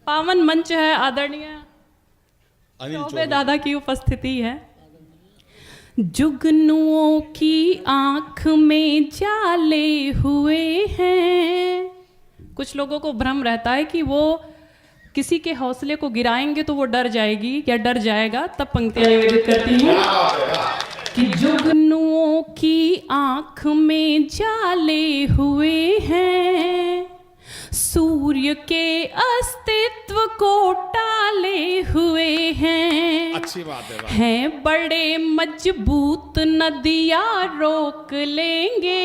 पावन मंच है, आदरणीय चौबे दादा की उपस्थिति है। जुगनुओं की आंख में जाले हुए हैं। कुछ लोगों को भ्रम रहता है कि वो किसी के हौसले को गिराएंगे तो वो डर जाएगी या डर जाएगा, तब पंक्तियां निवेदित करती हूँ कि जुगनुओं की आंख में जाले हुए हैं, सूर्य के अस्तित्व को टाले हुए हैं। अच्छी बात है। हैं बड़े मजबूत नदियाँ रोक लेंगे,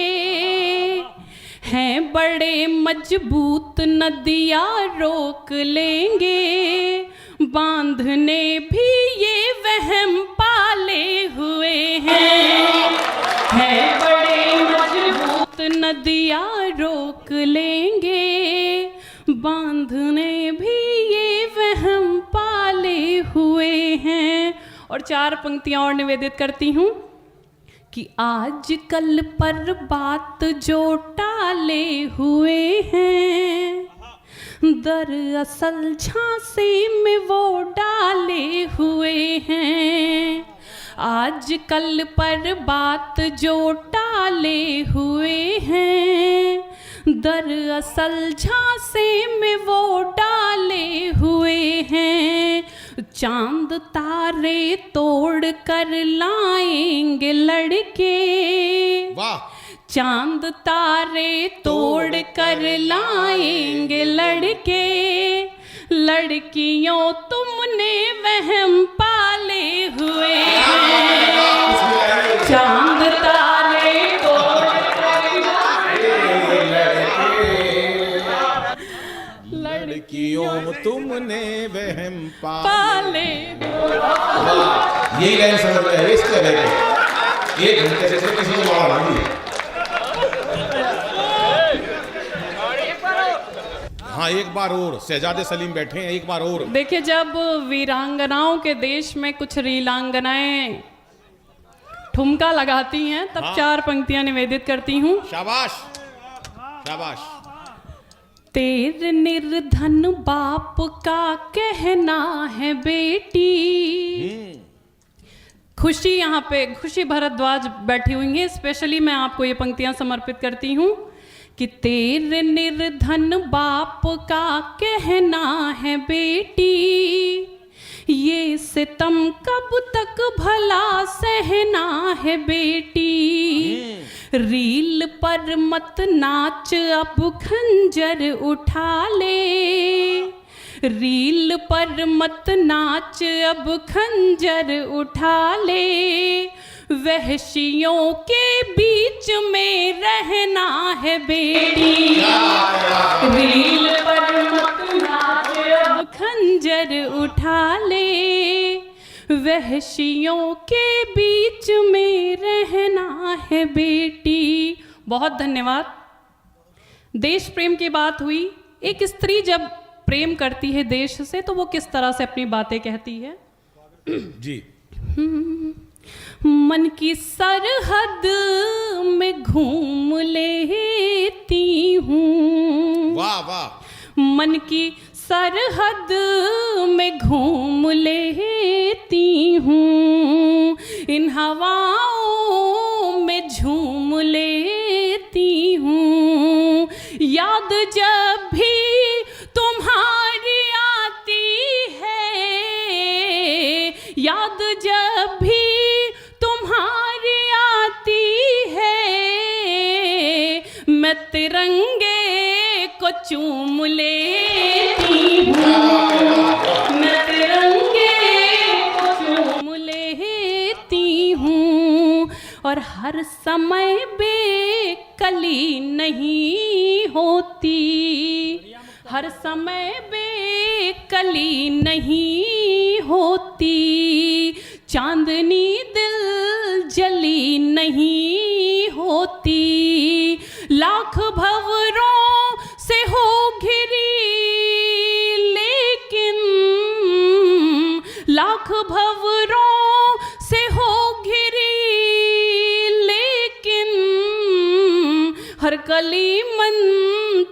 हैं बड़े मजबूत नदियाँ रोक लेंगे, बांधने भी ये वहम पाले हुए हैं। हैं बड़े मजबूत नदियाँ रोक लेंगे, बांधने भी ये वहम पाले हुए हैं। और 4 पंक्तियां और निवेदित करती हूँ कि आज कल पर बात जो टाले हुए हैं, दरअसल झांसे में वो डाले हुए हैं। आज कल पर बात जो टाले हुए हैं, दरअसल झांसे में वो डाले हुए हैं। चांद तारे तोड़ कर लाएंगे लड़के, वाह। चांद तारे तोड़ कर लाएंगे लड़के, लड़कियों तुमने वहम पाले हुए हैं। चांद तारे तोड़ कर लाएंगे लड़कियों तुमने वहम पाले। यही लाइन समझ में है इसके लेके एक घंटे से किसी को मारा नहीं। हाँ, एक बार और शहजादे सलीम बैठे हैं, एक बार और देखिए, जब वीरांगनाओं के देश में कुछ रीलांगनाएं ठुमका लगाती हैं तब हाँ। 4 पंक्तियां निवेदित करती हूँ। शाबाश शाबाश। तेरे निर्धन बाप का कहना है बेटी। खुशी, यहाँ पे खुशी भारद्वाज बैठी हुई है, स्पेशली मैं आपको ये पंक्तियां समर्पित करती हूँ कि तेरे निर्धन बाप का कहना है बेटी, ये सितम कब तक भला सहना है बेटी। रील पर मत नाच अब खंजर उठा ले, रील पर मत नाच अब खंजर उठा ले, वहशियों के बीच में रहना है बेटी। रील पर मत नाच अब खंजर उठा ले, वहशियों के बीच में रहना है बेटी। बहुत धन्यवाद। देश प्रेम की बात हुई। एक स्त्री जब प्रेम करती है देश से तो वो किस तरह से अपनी बातें कहती है जी। मन की सरहद में घूम लेती हूँ, वाह वाह। मन की सरहद में घूम लेती हूँ, इन हवाओं में झूम लेती हूँ, याद जब भी तुम्हारी आती है, याद जब भी तुम्हारी आती है, मैं तिरंगे को चूम लेती हूँ, मैं तिरंगे को चूम लेती हूँ। और हर समय बेकली नहीं होती, हर समय बेकली नहीं होती, चांदनी दिल जली नहीं होती, लाख भंवरों से हो घिरी लेकिन, लाख भंवरों से हो घिरी लेकिन, हर कली मन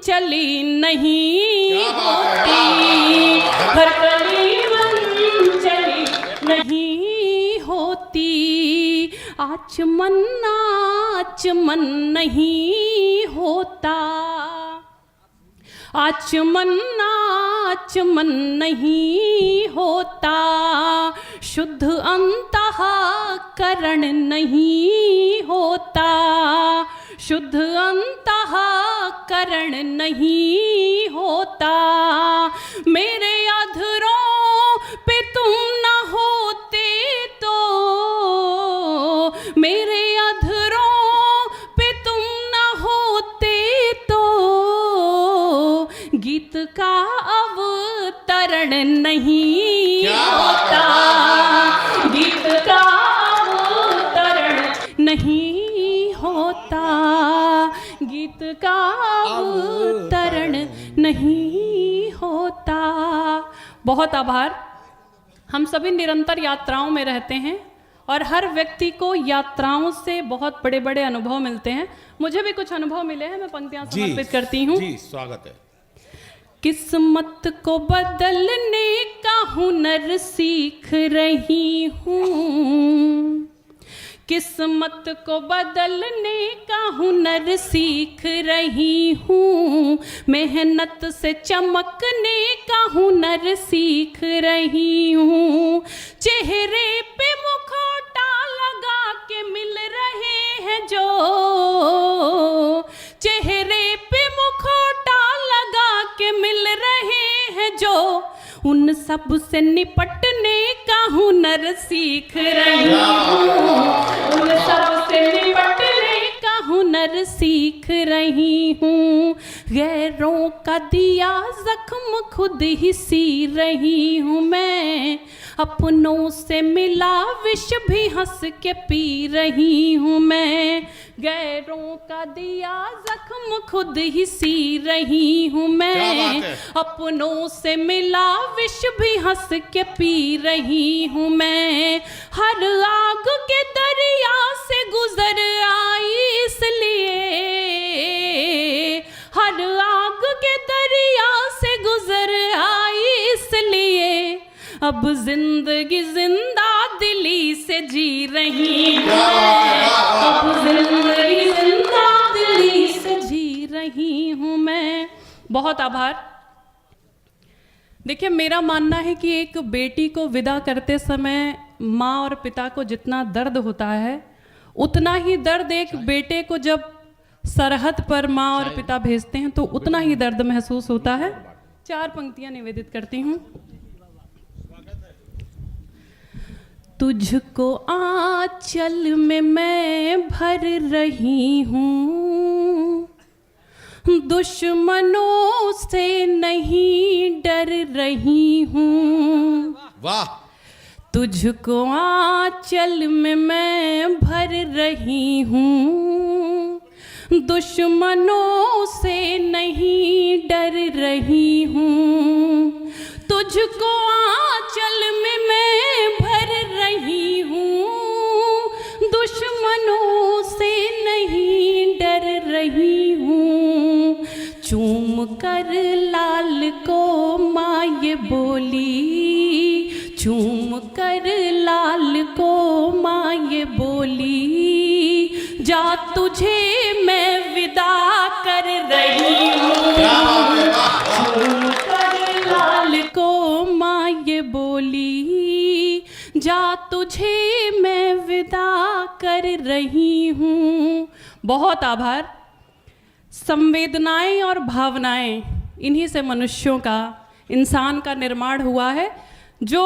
चली नहीं होती, आचमन आचमन नहीं होता, आचमन आचमन नहीं होता, शुद्ध अंतःकरण नहीं होता, शुद्ध अंतःकरण नहीं होता। मेरे अधरों पे तुम न होते तो, मेरे अधरों पे तुम न होते तो, गीत का अवतरण नहीं होता, गीत का अवतरण नहीं होता, गीत का अवतरण नहीं होता। बहुत आभार। हम सभी निरंतर यात्राओं में रहते हैं और हर व्यक्ति को यात्राओं से बहुत बड़े बड़े अनुभव मिलते हैं। मुझे भी कुछ अनुभव मिले हैं, मैं पंक्तियां समर्पित करती हूँ। जी, स्वागत है। किस्मत को बदलने का हुनर सीख रही हूँ, किस्मत को बदलने का हुनर सीख रही हूँ, मेहनत से चमकने का हुनर सीख रही हूँ, चेहरे पे मुखौटा लगा के मिल रहे हैं जो, चेहरे पे मुखौटा लगा के मिल रहे हैं जो, उन सब से निपटने का हुनर सीख रही हूँ, उन सब से निपटने का हुनर सीख रही हूँ, गैरों का दिया जख्म खुद ही सी रही हूँ मैं, अपनों से मिला विष भी हंस के पी रही हूँ मैं, गैरों का दिया जख्म खुद ही सी रही हूँ मैं, अपनों से मिला विष भी हंस के पी रही हूँ मैं, हर आग के दरिया से गुजर आई इसलिए, हर आग के दरिया से गुजर आई इसलिए, अब जिंदगी जिंदा दिली से जी रही हूँ मैं, अब जिंदगी जिंदा दिली से जी रही हूँ मैं। बहुत आभार। देखिए, मेरा मानना है कि एक बेटी को विदा करते समय माँ और पिता को जितना दर्द होता है, उतना ही दर्द एक बेटे को जब सरहद पर माँ और पिता भेजते हैं तो उतना ही दर्द महसूस होता है। 4 पंक्तियां निवेदित करती हूँ। तुझको आंचल में मैं भर रही हूँ, दुश्मनों से नहीं डर रही हूँ। वाह। तुझको आंचल में मैं भर रही हूँ, दुश्मनों से नहीं डर रही हूँ। तुझको आंचल में मैं भर रही हूँ, दुश्मनों से नहीं डर रही हूँ। चूम कर लाल को माँ ये बोली, चूम कर लाल को माँ ये बोली, जा तुझे मैं विदा कर रही हूँ। चूम कर लाल को माँ ये बोली, जा तुझे मैं विदा कर रही हूँ। बहुत आभार। संवेदनाएं और भावनाएं, इन्हीं से मनुष्यों का, इंसान का निर्माण हुआ है। जो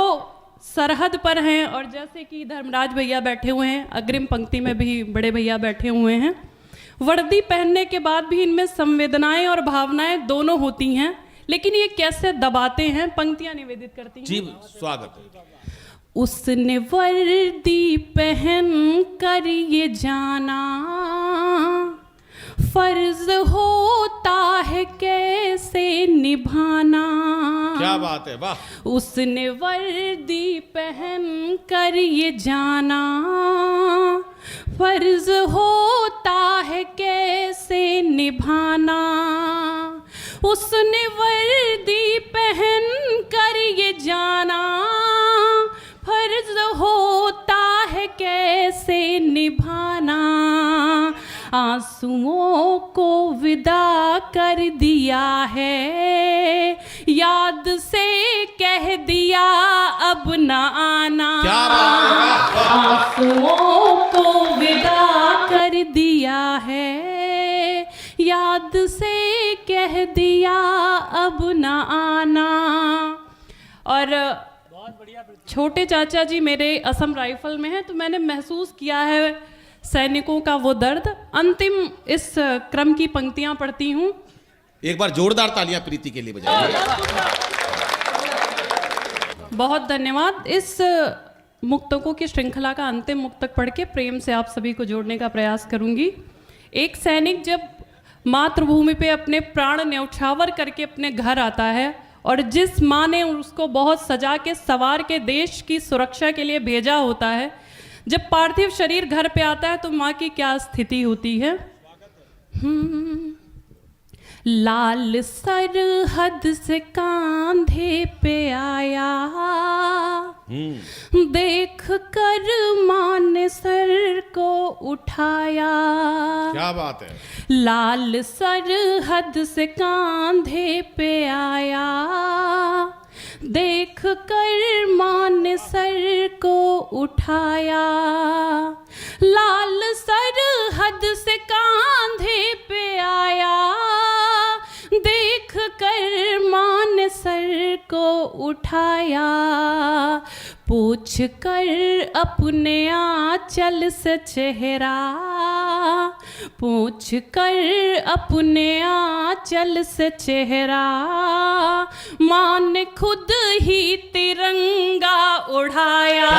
सरहद पर हैं, और जैसे कि धर्मराज भैया बैठे हुए हैं, अग्रिम पंक्ति में भी बड़े भैया बैठे हुए हैं, वर्दी पहनने के बाद भी इनमें संवेदनाएं और भावनाएं दोनों होती हैं, लेकिन ये कैसे दबाते हैं। पंक्तियां निवेदित करती हैं। जी, स्वागत है। उसने वर्दी पहन कर ये जाना, फर्ज होता है कैसे निभाना। क्या बात है, वाह। उसने वर्दी पहन कर ये जाना, फर्ज होता है कैसे निभाना। उसने वर्दी पहन कर ये जाना, फर्ज होता है कैसे निभाना। आंसुओं को विदा कर दिया है, याद से कह दिया अब न आना। क्या बात है, आंसुओं को विदा कर दिया है, याद से कह दिया अब न आना। और छोटे चाचा जी मेरे असम राइफल में हैं, तो मैंने महसूस किया है सैनिकों का वो दर्द। अंतिम इस क्रम की पंक्तियां पढ़ती हूँ। एक बार जोरदार तालियां प्रीति के लिए बजाइए। बहुत धन्यवाद। इस मुक्तकों की श्रृंखला का अंतिम मुक्तक पढ़ के प्रेम से आप सभी को जोड़ने का प्रयास करूंगी। एक सैनिक जब मातृभूमि पे अपने प्राण न्यौछावर करके अपने घर आता है, और जिस माँ ने उसको बहुत सजा के सवार के देश की सुरक्षा के लिए भेजा होता है, जब पार्थिव शरीर घर पे आता है तो माँ की क्या स्थिति होती है। लाल सरहद से कांधे पे आया, देख कर माँ ने सर को उठाया। क्या बात है। लाल सरहद से कांधे पे आया, देख कर माँ ने सर को उठाया। लाल सरहद से कांधे पे आया, देख कर माँ ने सर को उठाया। पूछ कर अपने आंचल से चेहरा, पूछ कर अपने आंचल से चेहरा, माँ ने खुद ही तिरंगा उड़ाया।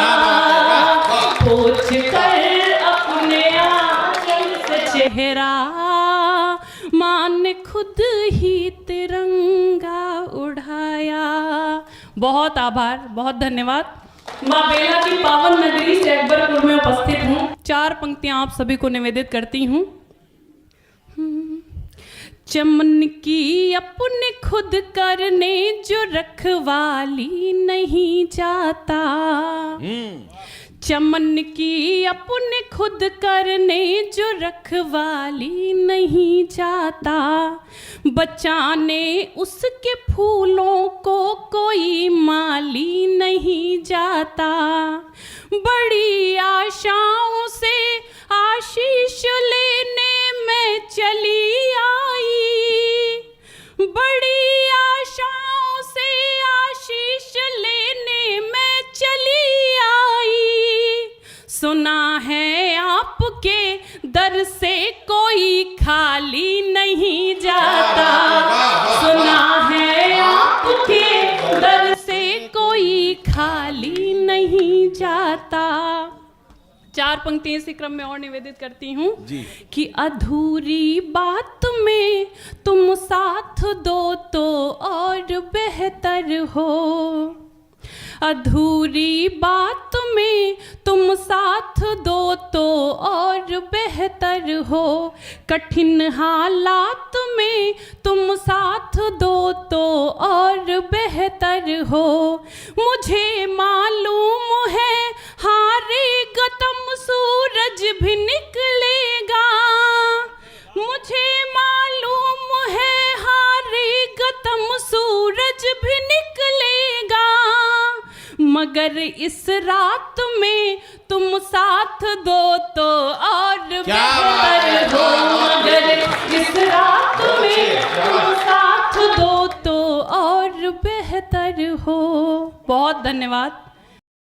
पूछ कर अपने आंचल से चेहरा, माँ ने खुद ही तिरंगा उड़ाया। बहुत आभार, बहुत धन्यवाद। माँ बेला की पावन नगरी जैकबरपुर में उपस्थित हूँ। 4 पंक्तियां आप सभी को निवेदित करती हूँ। चमन की अपने खुद करने जो रखवाली नहीं जाता, चमन की अपने खुद करने जो रखवाली नहीं जाता, बचाने उसके फूलों को कोई माली नहीं जाता। बड़ी आशाओं से आशीष लेने में चली आई, बड़ी आशाओं से आशीष लेने में चली आई। सुना है आपके दर से कोई खाली नहीं जाता, सुना है आपके दर से कोई खाली नहीं जाता। 4 पंक्तियां इसी क्रम में और निवेदित करती हूँ कि अधूरी बात में तुम साथ दो तो और बेहतर हो, अधूरी बात में तुम साथ दो तो और बेहतर हो। कठिन हालात में तुम साथ दो तो और बेहतर हो। मुझे मालूम है हारेगा तुम सूरज भी निकलेगा, मुझे मालूम है हारेगा तुम सूरज भी निकलेगा। मगर इस रात में तुम साथ दो तो और बेहतर हो, मगर इस रात में तुम साथ दो तो और बेहतर हो। बहुत धन्यवाद।